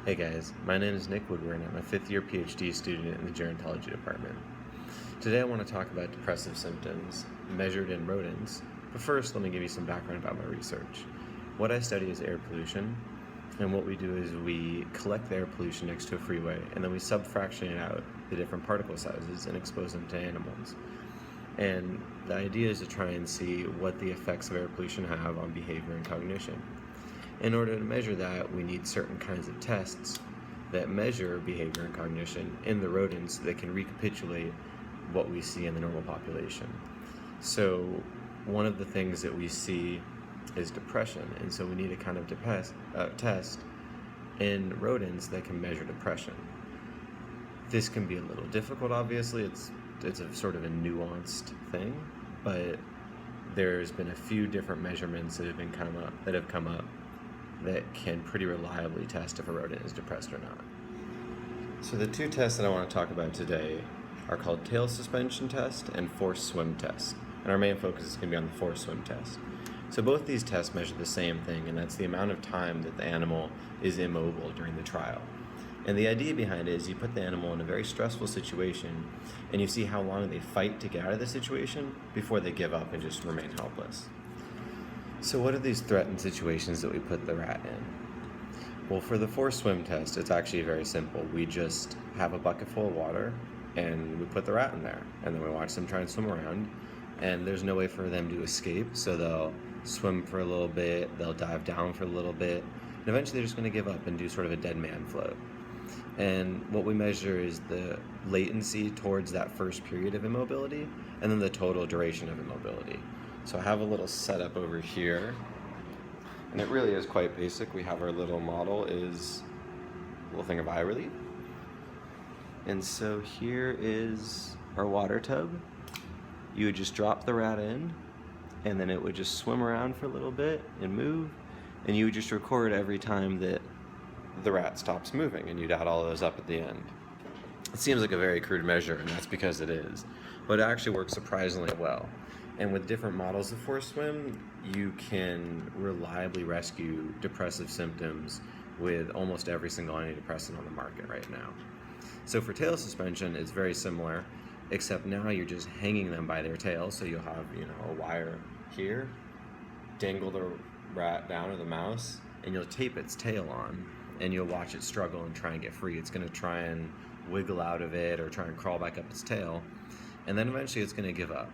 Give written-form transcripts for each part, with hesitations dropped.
Hey guys, my name is Nick Woodward and I'm a fifth year PhD student in the gerontology department. Today I want to talk about depressive symptoms measured in rodents, but first let me give you some background about my research. What I study is air pollution, and what we do is we collect the air pollution next to a freeway and then we subfractionate out the different particle sizes and expose them to animals. And the idea is to try and see what the effects of air pollution have on behavior and cognition. In order to measure that, we need certain kinds of tests that measure behavior and cognition in the rodents that can recapitulate what we see in the normal population. So one of the things that we see is depression, and so we need a kind of test in rodents that can measure depression. This can be a little difficult, obviously. It's a sort of a nuanced thing, but there's been a few different measurements that have come up that can pretty reliably test if a rodent is depressed or not. So the two tests that I want to talk about today are called tail suspension test and forced swim test. And our main focus is going to be on the forced swim test. So both these tests measure the same thing, and that's the amount of time that the animal is immobile during the trial. And the idea behind it is you put the animal in a very stressful situation and you see how long they fight to get out of the situation before they give up and just remain helpless. So what are these threatened situations that we put the rat in? Well, for the forced swim test, it's actually very simple. We just have a bucket full of water and we put the rat in there, and then we watch them try and swim around, and there's no way for them to escape, so they'll swim for a little bit, they'll dive down for a little bit, and eventually they're just going to give up and do sort of a dead man float. And what we measure is the latency towards that first period of immobility and then the total duration of immobility. So I have a little setup over here, and it really is quite basic. We have our little model is a little thing of eye relief. And so here is our water tub. You would just drop the rat in, and then it would just swim around for a little bit and move, and you would just record every time that the rat stops moving, and you'd add all those up at the end. It seems like a very crude measure, and that's because it is, but it actually works surprisingly well. And with different models of forced swim, you can reliably rescue depressive symptoms with almost every single antidepressant on the market right now. So for tail suspension, it's very similar, except now you're just hanging them by their tail. So you'll have, a wire here, dangle the rat down or the mouse, and you'll tape its tail on, and you'll watch it struggle and try and get free. It's going to try and wiggle out of it or try and crawl back up its tail, and then eventually it's going to give up.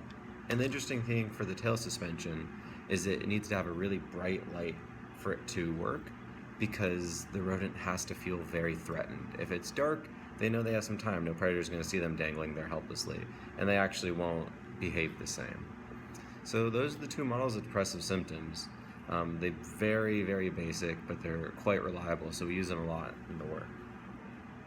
And the interesting thing for the tail suspension is that it needs to have a really bright light for it to work, because the rodent has to feel very threatened. If it's dark, they know they have some time. No predator is going to see them dangling there helplessly, and they actually won't behave the same. So those are the two models of depressive symptoms. They're very, very basic, but they're quite reliable, so we use them a lot in the work.